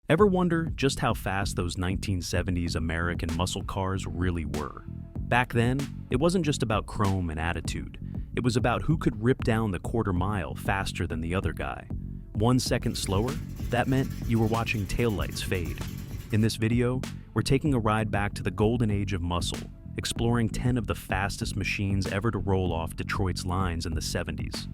Ever wonder just how fast those 1970s American muscle cars really were? Back then, it wasn't just about chrome and attitude. It was about who could rip down the quarter mile faster than the other guy. 1 second slower, that meant you were watching taillights fade. In this video, we're taking a ride back to the golden age of muscle, exploring 10 of the fastest machines ever to roll off Detroit's lines in the 70s.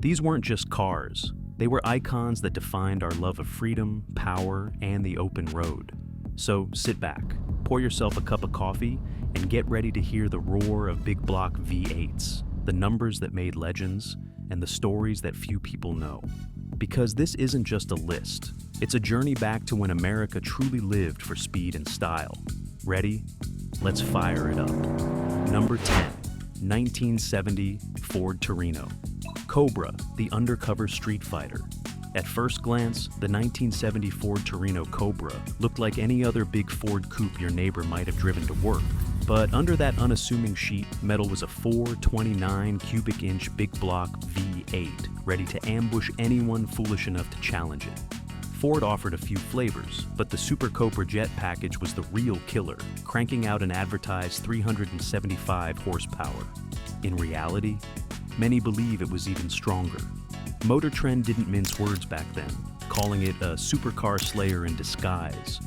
These weren't just cars. They were icons that defined our love of freedom, power, and the open road. So sit back, pour yourself a cup of coffee, and get ready to hear the roar of big block V8s, the numbers that made legends, and the stories that few people know. Because this isn't just a list, it's a journey back to when America truly lived for speed and style. Ready? Let's fire it up. Number 10, 1970 Ford Torino. Cobra, the undercover street fighter. At first glance, the 1970 Ford Torino Cobra looked like any other big Ford coupe your neighbor might have driven to work. But under that unassuming sheet metal was a 429 cubic inch big block V8, ready to ambush anyone foolish enough to challenge it. Ford offered a few flavors, but the Super Cobra jet package was the real killer, cranking out an advertised 375 horsepower. In reality, many believe it was even stronger. Motor Trend didn't mince words back then, calling it a supercar slayer in disguise.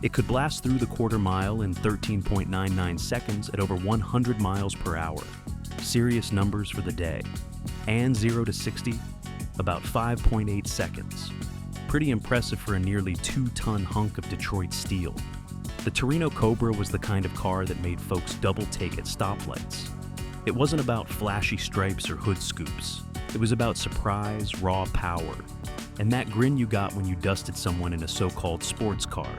It could blast through the quarter mile in 13.99 seconds at over 100 miles per hour. Serious numbers for the day. And 0 to 60, about 5.8 seconds. Pretty impressive for a nearly 2-ton hunk of Detroit steel. The Torino Cobra was the kind of car that made folks double take at stoplights. It wasn't about flashy stripes or hood scoops. It was about surprise, raw power, and that grin you got when you dusted someone in a so-called sports car.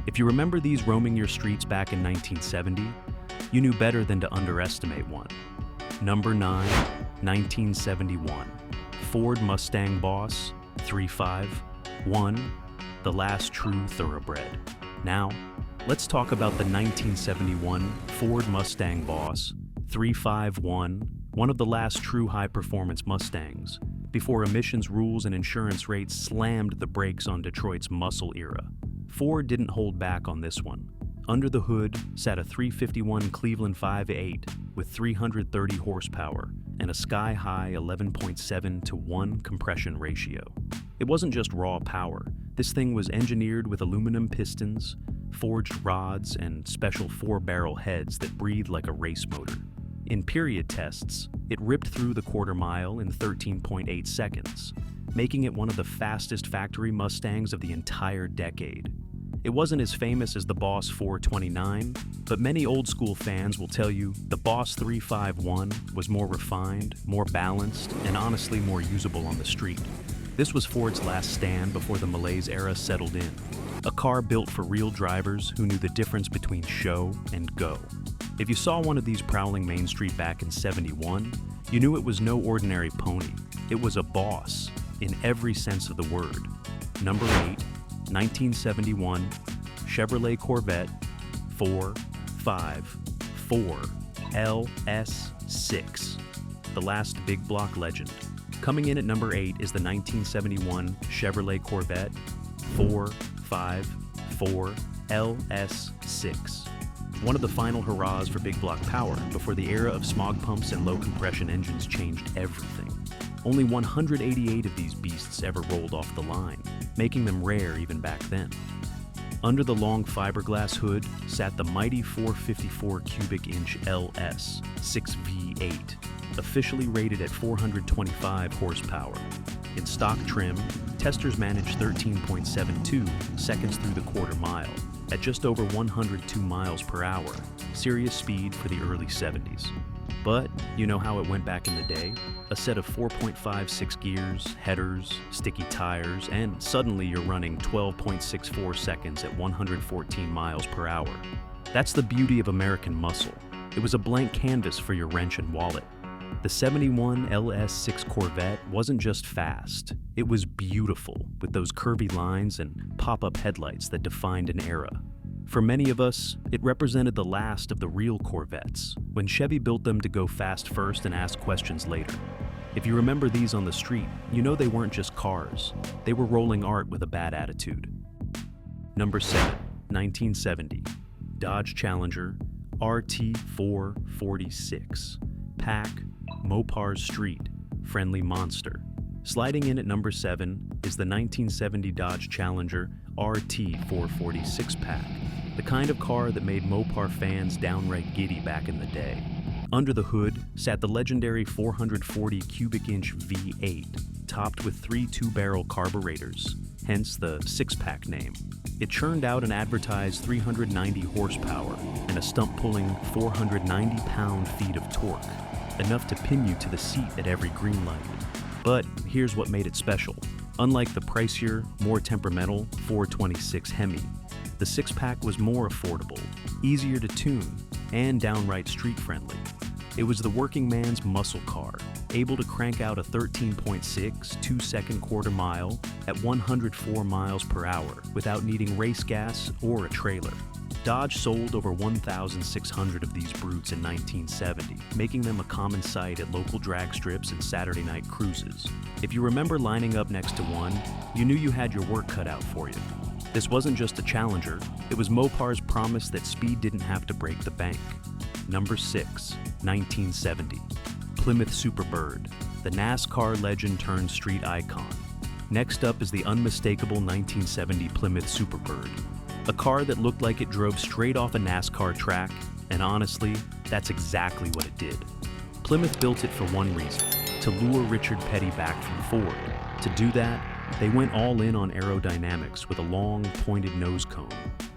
If you remember these roaming your streets back in 1970, you knew better than to underestimate one. Number 9, 1971. Ford Mustang Boss 351, the last true thoroughbred. Now, let's talk about the 1971 Ford Mustang Boss 351, one of the last true high-performance Mustangs, before emissions rules and insurance rates slammed the brakes on Detroit's muscle era. Ford didn't hold back on this one. Under the hood sat a 351 Cleveland 5.8 with 330 horsepower and a sky-high 11.7:1 compression ratio. It wasn't just raw power. This thing was engineered with aluminum pistons, forged rods, and special 4-barrel heads that breathed like a race motor. In period tests, it ripped through the quarter mile in 13.8 seconds, making it one of the fastest factory Mustangs of the entire decade. It wasn't as famous as the Boss 429, but many old-school fans will tell you the Boss 351 was more refined, more balanced, and honestly more usable on the street. This was Ford's last stand before the malaise era settled in. A car built for real drivers who knew the difference between show and go. If you saw one of these prowling Main Street back in '71, you knew it was no ordinary pony. It was a boss, in every sense of the word. Number 8, 1971 Chevrolet Corvette 454 LS6, the last big block legend. Coming in at number 8 is the 1971 Chevrolet Corvette 454 LS6. One of the final hurrahs for big block power before the era of smog pumps and low compression engines changed everything. Only 188 of these beasts ever rolled off the line, making them rare even back then. Under the long fiberglass hood sat the mighty 454 cubic inch LS 6V8, officially rated at 425 horsepower. In stock trim, testers managed 13.72 seconds through the quarter mile, at just over 102 miles per hour, serious speed for the early 70s. But you know how it went back in the day? A set of 4.56 gears, headers, sticky tires, and suddenly you're running 12.64 seconds at 114 miles per hour. That's the beauty of American muscle. It was a blank canvas for your wrench and wallet. The '71 LS6 Corvette wasn't just fast, it was beautiful, with those curvy lines and pop-up headlights that defined an era. For many of us, it represented the last of the real Corvettes, when Chevy built them to go fast first and ask questions later. If you remember these on the street, you know they weren't just cars, they were rolling art with a bad attitude. Number 7, 1970, Dodge Challenger RT446, Pack, Mopars Street, Friendly Monster. Sliding in at number 7 is the 1970 Dodge Challenger RT446 Pack, the kind of car that made Mopar fans downright giddy back in the day. Under the hood sat the legendary 440 cubic inch V8, topped with 3 two-barrel carburetors, hence the six-pack name. It churned out an advertised 390 horsepower and a stump-pulling 490 pound-feet of torque, enough to pin you to the seat at every green light. But here's what made it special. Unlike the pricier, more temperamental 426 Hemi, the six-pack was more affordable, easier to tune, and downright street-friendly. It was the working man's muscle car, able to crank out a 13.6 two-second quarter mile at 104 miles per hour without needing race gas or a trailer. Dodge sold over 1,600 of these brutes in 1970, making them a common sight at local drag strips and Saturday night cruises. If you remember lining up next to one, you knew you had your work cut out for you. This wasn't just a Challenger, it was Mopar's promise that speed didn't have to break the bank. Number 6, 1970, Plymouth Superbird, the NASCAR legend turned street icon. Next up is the unmistakable 1970 Plymouth Superbird, a car that looked like it drove straight off a NASCAR track, and honestly, that's exactly what it did. Plymouth built it for one reason, to lure Richard Petty back from Ford. To do that, they went all in on aerodynamics with a long, pointed nose cone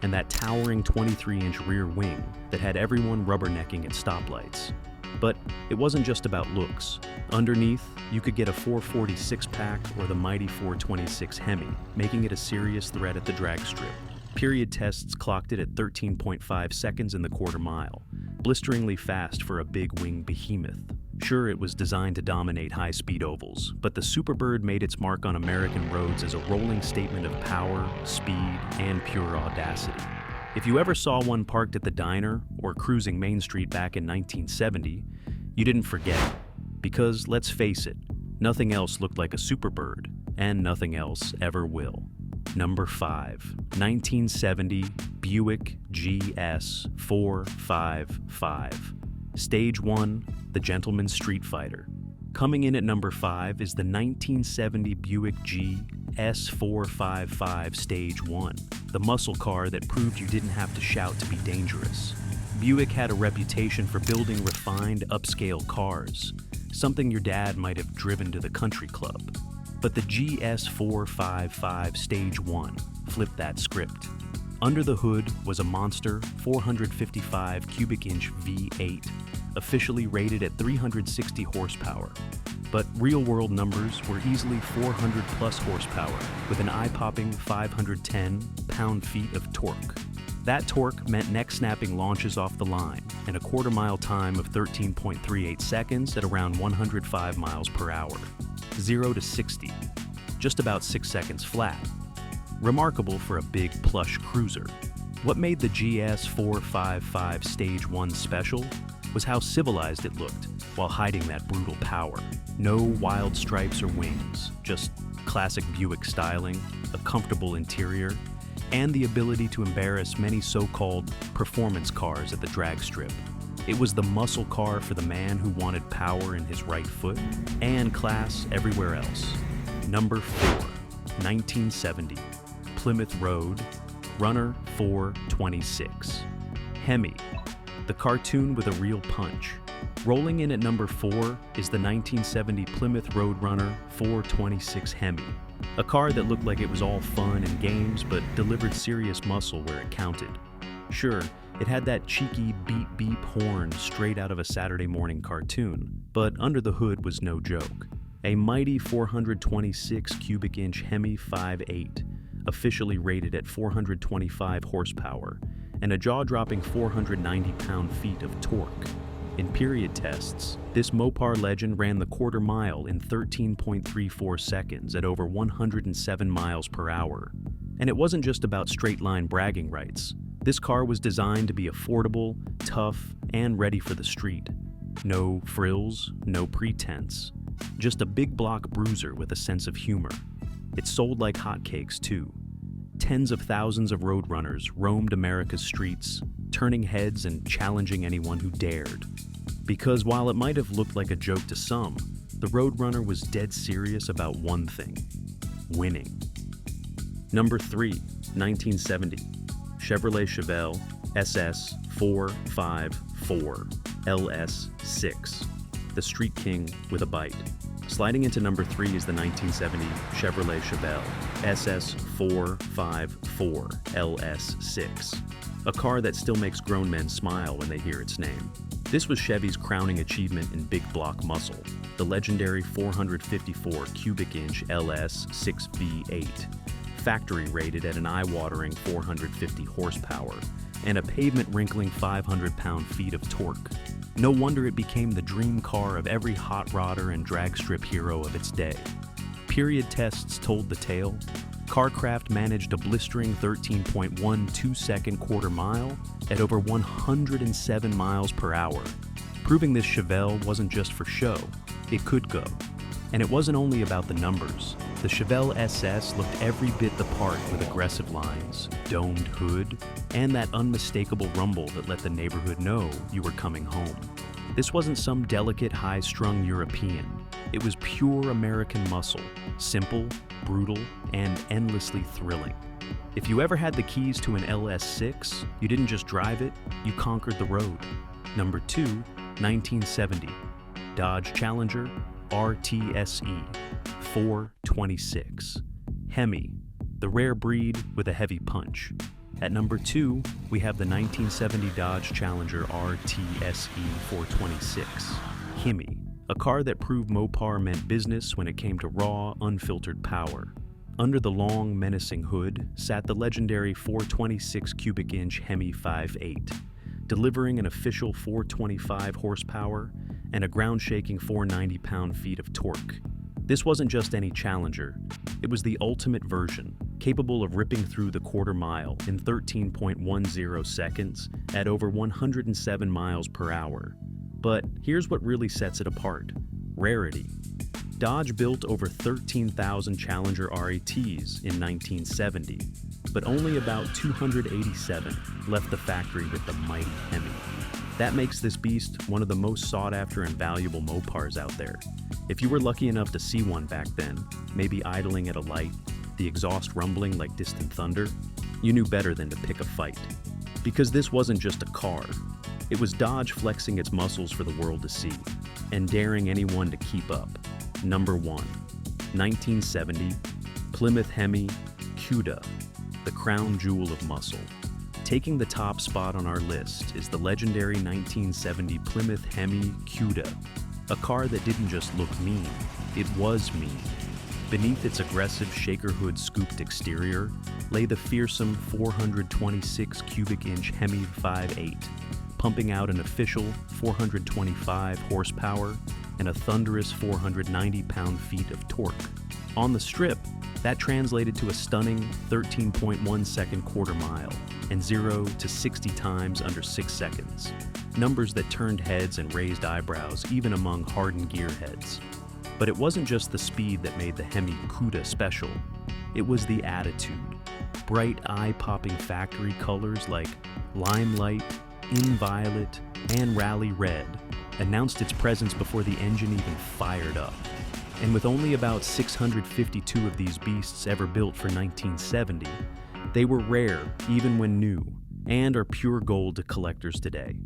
and that towering 23-inch rear wing that had everyone rubbernecking at stoplights. But it wasn't just about looks. Underneath, you could get a 446 pack or the mighty 426 Hemi, making it a serious threat at the drag strip. Period tests clocked it at 13.5 seconds in the quarter mile, blisteringly fast for a big-wing behemoth. Sure, it was designed to dominate high-speed ovals, but the Superbird made its mark on American roads as a rolling statement of power, speed, and pure audacity. If you ever saw one parked at the diner or cruising Main Street back in 1970, you didn't forget. Because, let's face it, nothing else looked like a Superbird, and nothing else ever will. Number 5, 1970 Buick GS 455. Stage 1, the Gentleman's Street Fighter. Coming in at number 5 is the 1970 Buick GS 455 Stage 1, the muscle car that proved you didn't have to shout to be dangerous. Buick had a reputation for building refined, upscale cars, something your dad might have driven to the country club. But the GS 455 Stage 1 flipped that script. Under the hood was a monster 455 cubic inch V8, officially rated at 360 horsepower. But real-world numbers were easily 400 plus horsepower with an eye-popping 510 pound-feet of torque. That torque meant neck-snapping launches off the line and a quarter-mile time of 13.38 seconds at around 105 miles per hour. 0 to 60, just about 6 seconds flat. Remarkable for a big plush cruiser. What made the GS 455 Stage 1 special was how civilized it looked while hiding that brutal power. No wild stripes or wings, just classic Buick styling, a comfortable interior, and the ability to embarrass many so-called performance cars at the drag strip. It was the muscle car for the man who wanted power in his right foot and class everywhere else. Number 4, 1970, Plymouth Road, Runner 426. Hemi, the cartoon with a real punch. Rolling in at number 4 is the 1970 Plymouth Roadrunner 426 Hemi, a car that looked like it was all fun and games but delivered serious muscle where it counted. Sure, it had that cheeky beep-beep horn straight out of a Saturday morning cartoon, but under the hood was no joke. A mighty 426 cubic inch Hemi 5.8, officially rated at 425 horsepower, and a jaw-dropping 490 pound-feet of torque. In period tests, this Mopar legend ran the quarter mile in 13.34 seconds at over 107 miles per hour. And it wasn't just about straight-line bragging rights. This car was designed to be affordable, tough, and ready for the street. No frills, no pretense. Just a big block bruiser with a sense of humor. It sold like hotcakes, too. tens of thousands of roadrunners roamed America's streets, turning heads and challenging anyone who dared. Because while it might have looked like a joke to some, the roadrunner was dead serious about one thing: winning. Number 3, 1970, Chevrolet Chevel SS 454 LS6, the street king with a bite. Sliding into number 3 is the 1970 Chevrolet Chevel SS 454 LS6, a car that still makes grown men smile when they hear its name. This was Chevy's crowning achievement in big block muscle, the legendary 454 cubic inch LS 6V8, factory rated at an eye-watering 450 horsepower and a pavement-wrinkling 500 pound-feet of torque. No wonder it became the dream car of every hot rodder and drag strip hero of its day. Period tests told the tale. Carcraft managed a blistering 13.12-second quarter mile at over 107 miles per hour, proving this Chevel wasn't just for show, it could go. And it wasn't only about the numbers. The Chevel SS looked every bit the part with aggressive lines, domed hood, and that unmistakable rumble that let the neighborhood know you were coming home. This wasn't some delicate, high-strung European. It was pure American muscle, simple, brutal, and endlessly thrilling. If you ever had the keys to an LS6, you didn't just drive it, you conquered the road. Number 2, 1970, Dodge Challenger RTSE 426, Hemi, the rare breed with a heavy punch. At number 2, we have the 1970 Dodge Challenger RTSE 426, Hemi, a car that proved Mopar meant business when it came to raw, unfiltered power. Under the long, menacing hood sat the legendary 426 cubic inch Hemi 5.8, delivering an official 425 horsepower and a ground-shaking 490 pound-feet of torque. This wasn't just any Challenger, it was the ultimate version, capable of ripping through the quarter mile in 13.10 seconds at over 107 miles per hour. But here's what really sets it apart: rarity. Dodge built over 13,000 Challenger RATs in 1970, but only about 287 left the factory with the mighty Hemi. That makes this beast one of the most sought-after and valuable Mopars out there. If you were lucky enough to see one back then, maybe idling at a light, the exhaust rumbling like distant thunder, you knew better than to pick a fight. Because this wasn't just a car. It was Dodge flexing its muscles for the world to see, and daring anyone to keep up. Number 1, 1970, Plymouth Hemi Cuda, the crown jewel of muscle. Taking the top spot on our list is the legendary 1970 Plymouth Hemi Cuda, a car that didn't just look mean, it was mean. Beneath its aggressive shaker hood scooped exterior lay the fearsome 426 cubic inch Hemi 5.8, pumping out an official 425 horsepower and a thunderous 490 pound-feet of torque. On the strip, that translated to a stunning 13.1 second quarter mile and 0 to 60 times under 6 seconds. Numbers that turned heads and raised eyebrows even among hardened gearheads. But it wasn't just the speed that made the Hemi Cuda special. It was the attitude. Bright, eye-popping factory colors like limelight, inviolet, and rally red announced its presence before the engine even fired up. And with only about 652 of these beasts ever built for 1970, they were rare even when new, and are pure gold to collectors today.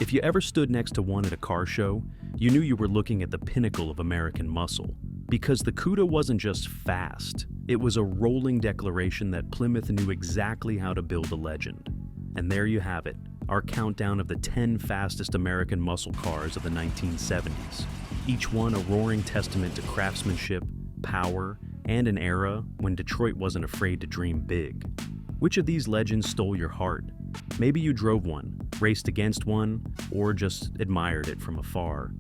If you ever stood next to one at a car show, you knew you were looking at the pinnacle of American muscle. Because the Cuda wasn't just fast, it was a rolling declaration that Plymouth knew exactly how to build a legend. And there you have it, our countdown of the 10 fastest American muscle cars of the 1970s. Each one a roaring testament to craftsmanship, power, and an era when Detroit wasn't afraid to dream big. Which of these legends stole your heart? Maybe you drove one, raced against one, or just admired it from afar.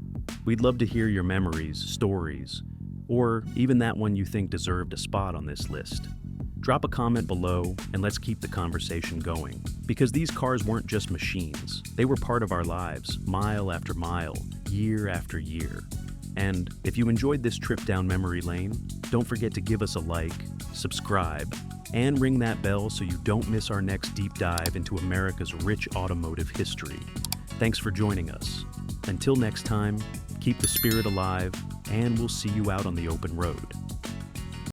We'd love to hear your memories, stories, or even that one you think deserved a spot on this list. Drop a comment below and let's keep the conversation going. Because these cars weren't just machines, they were part of our lives, mile after mile, year after year. And if you enjoyed this trip down memory lane, don't forget to give us a like, subscribe, And ring that bell so you don't miss our next deep dive into America's rich automotive history. Thanks for joining us. Until next time, keep the spirit alive, and we'll see you out on the open road.